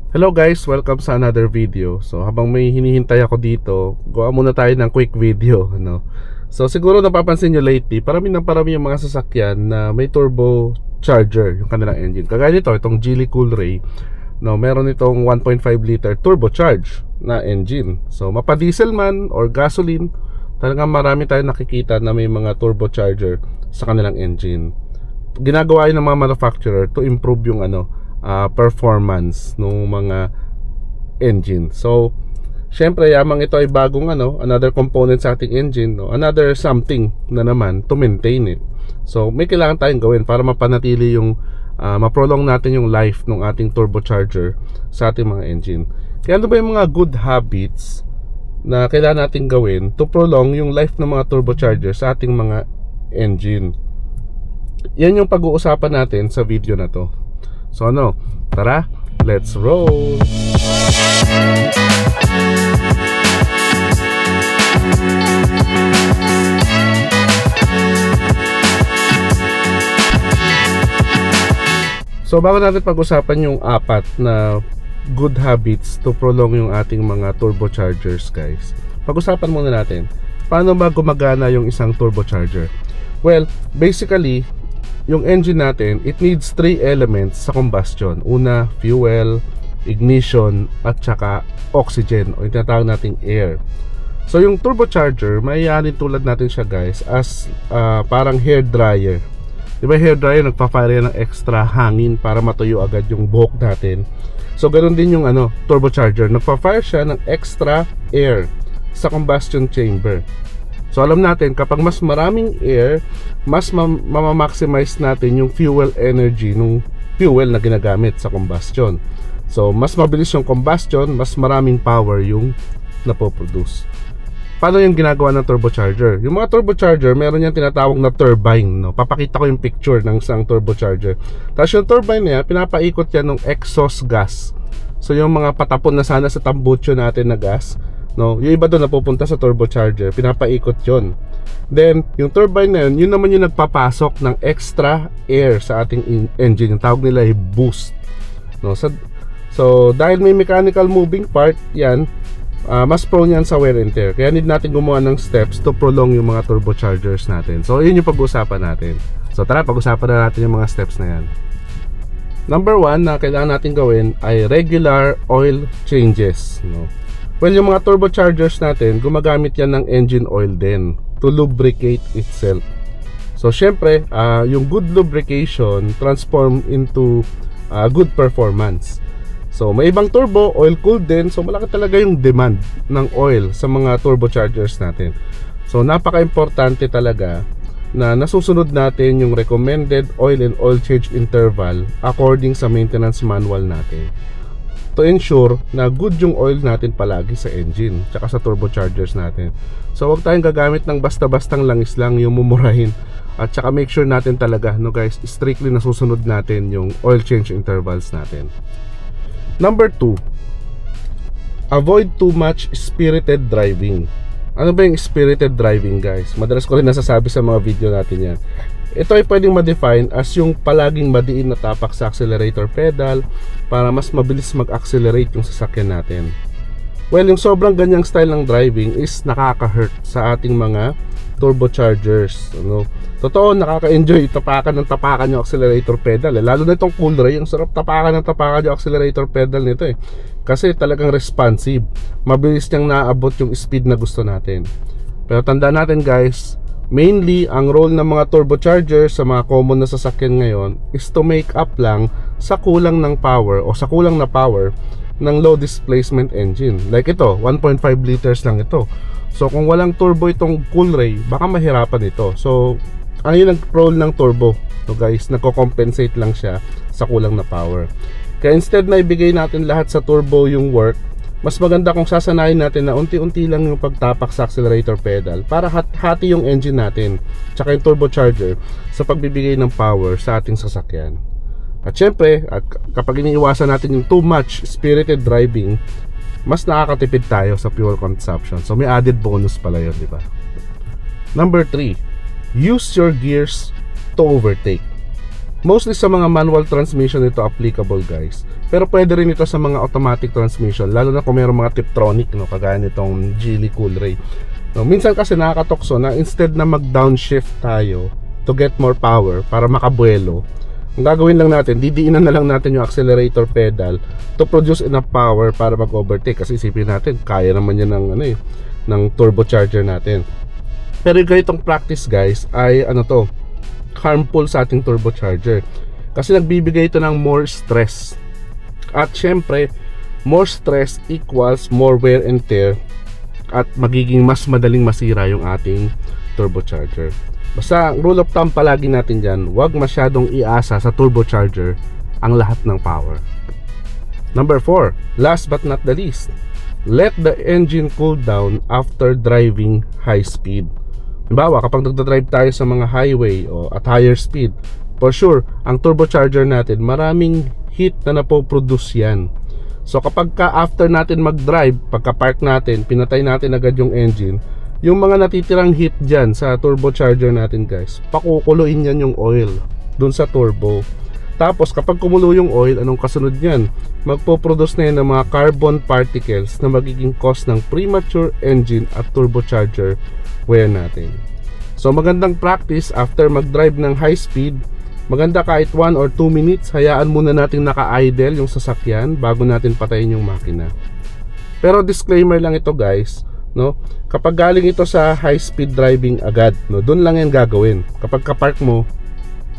Hello guys, welcome sa another video. So habang may hinihintay ako dito, gawa muna tayo ng quick video, no? So siguro napapansin nyo lately, parami yung mga sasakyan na may turbo charger yung kanilang engine. Kagaya nito, itong Geely Coolray, no, meron itong 1.5 liter turbocharged na engine. So mapa-diesel man or gasoline, talagang marami tayong nakikita na may mga turbocharger sa kanilang engine. Ginagawa yun ng mga manufacturer to improve yung performance ng mga engine. So syempre yamang ito ay bagong another component sa ating engine, no? Another something na naman to maintain it. So may kailangan tayong gawin para mapanatili yung ma-prolong natin yung life ng ating turbocharger sa ating mga engine. Kaya ano ba yung mga good habits na kailangan natin gawin to prolong yung life ng mga turbocharger sa ating mga engine? Yan yung pag-uusapan natin sa video na to. So tara, let's roll! So bago natin pag-usapan yung apat na good habits to prolong yung ating mga turbochargers, guys, pag-usapan muna natin paano ba gumagana yung isang turbocharger. Well, basically yung engine natin, it needs 3 elements sa combustion. Una, fuel, ignition, at saka oxygen o yung tinatawag nating air. So yung turbocharger, mayayanin tulad natin siya, guys, as parang hair dryer. Diba hair dryer, nagpa-fire yan ng extra hangin para matuyo agad yung buhok natin. So ganoon din yung turbocharger, nagpa-fire siya ng extra air sa combustion chamber. So alam natin, kapag mas maraming air, mas maximize natin yung fuel energy ng fuel na ginagamit sa combustion. So mas mabilis yung combustion, mas maraming power yung napoproduce. Paano yung ginagawa ng turbocharger? Yung mga turbocharger, meron yung tinatawag na turbine, no? Papakita ko yung picture ng isang turbocharger. Tapos yung turbine niya, pinapaikot yan ng exhaust gas. So yung mga patapon na sana sa tambucho natin na gas, no, yung iba doon napupunta sa turbocharger, pinapaikot yon. Then yung turbine na yun naman yung nagpapasok ng extra air sa ating engine. Yung tawag nila ay boost, no? So dahil may mechanical moving part yan, mas prone yan sa wear and tear. Kaya need natin gumawa ng steps to prolong yung mga turbochargers natin. So yun yung pag-uusapan natin. So tara, pag-usapan na natin yung mga steps na yan. Number 1 na kailangan natin gawin ay regular oil changes, no? Well, yung mga turbochargers natin, gumagamit yan ng engine oil din to lubricate itself. So syempre, yung good lubrication transform into good performance. So may ibang turbo, oil cooled din. So malaki talaga yung demand ng oil sa mga turbochargers natin. So napaka-importante talaga na nasusunod natin yung recommended oil and oil change interval according sa maintenance manual natin, to ensure na good yung oil natin palagi sa engine tsaka sa turbochargers natin. So huwag tayong gagamit ng basta-bastang langis lang yung mumurahin. At tsaka make sure natin talaga, no guys, strictly nasusunod natin yung oil change intervals natin. Number 2, avoid too much spirited driving. Ano ba yung spirited driving, guys? Madalas ko rin nasasabi sa mga video natin yan. Ito ay pwedeng ma-define as yung palaging madiin na tapak sa accelerator pedal para mas mabilis mag-accelerate yung sasakyan natin. Well, yung sobrang ganyang style ng driving is nakaka-hurt sa ating mga turbochargers, ano? Totoo, nakaka-enjoy tapakan ng tapakan yung accelerator pedal, lalo na itong Coolray, ang sarap tapakan ng tapakan yung accelerator pedal nito kasi talagang responsive, mabilis niyang naabot yung speed na gusto natin. Pero tandaan natin, guys, mainly ang role ng mga turbocharger sa mga common na sasakyan ngayon is to make up lang sa kulang ng power o sa kulang na power ng low displacement engine. Like ito, 1.5 liters lang ito. So kung walang turbo itong Coolray, baka mahirapan ito. So ano yung nag-role ng turbo? So guys, nagko-compensate lang siya sa kulang na power. Kaya instead na ibigay natin lahat sa turbo yung work, mas maganda kung sasanayin natin na unti-unti lang yung pagtapak sa accelerator pedal para hati yung engine natin tsaka yung turbocharger sa pagbibigay ng power sa ating sasakyan. At syempre, kapag iniiwasan natin yung too much spirited driving, mas nakakatipid tayo sa fuel consumption. So may added bonus pala yun, di ba? Number 3, use your gears to overtake. Mostly sa mga manual transmission ito applicable guys. Pero pwede rin ito sa mga automatic transmission, lalo na kung mayroong mga Tiptronic, no, kagaya nitong Geely Coolray. No, minsan kasi nakakatokso na instead na mag-downshift tayo to get more power para makabuelo, ang gagawin lang natin, didiinan na lang natin yung accelerator pedal to produce enough power para mag-overtake. Kasi isipin natin, kaya naman yan ng, ng turbocharger natin. Pero yung ganitong practice guys ay harmful sa ating turbocharger. Kasi nagbibigay ito ng more stress. At syempre, more stress equals more wear and tear at magiging mas madaling masira yung ating turbocharger. Basta rule of thumb palagi natin dyan, huwag masyadong iasa sa turbocharger ang lahat ng power. Number 4, last but not the least, let the engine cool down after driving high speed. Halimbawa, kapag nagdadrive tayo sa mga highway o at higher speed, for sure, ang turbocharger natin, maraming heat na napoproduce yan. So kapag after natin mag-drive, pagka-park natin, pinatay natin agad yung engine, yung mga natitirang heat dyan sa turbocharger natin guys, pakukuluin yan yung oil dun sa turbo. Tapos kapag kumulo yung oil, anong kasunod nyan? Magpo-produce na yan ng mga carbon particles na magiging cause ng premature engine at turbocharger wear natin. So magandang practice after mag-drive ng high speed, maganda kahit 1 or 2 minutes, hayaan muna natin naka-idle yung sasakyan bago natin patayin yung makina. Pero disclaimer lang ito guys, no? Kapag galing ito sa high speed driving agad, no, doon lang yan gagawin. Kapag ka-park mo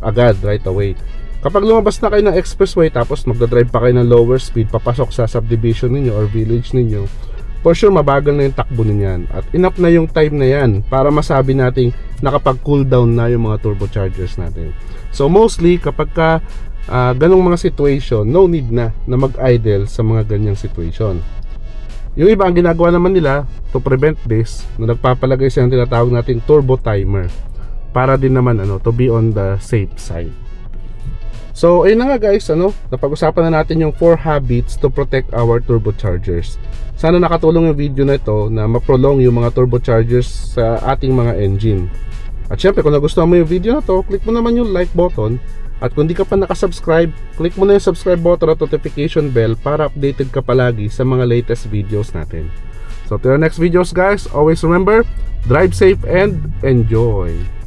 agad right away. Kapag lumabas na kayo ng expressway tapos magdadrive pa kayo ng lower speed papasok sa subdivision ninyo or village ninyo, for sure mabagal na yung takbo ninyan at enough na yung time na yan para masabi nating nakapag-cool down na yung mga turbochargers natin. So mostly kapag ganong mga situation, no need na mag-idle sa mga ganyang situation. Yung iba, ang ginagawa naman nila to prevent this, na nagpapalagay siya ng tinatawag nating turbo timer para din naman to be on the safe side. So ayun na nga guys, napag-usapan na natin yung 4 habits to protect our turbochargers. Sana nakatulong yung video na ito na ma-prolong yung mga turbochargers sa ating mga engine. At syempre kung nagustuhan mo yung video na to, click mo naman yung like button. At kung di ka pa nakasubscribe, click mo na yung subscribe button at notification bell para updated ka palagi sa mga latest videos natin. So to our next videos guys, always remember, drive safe and enjoy!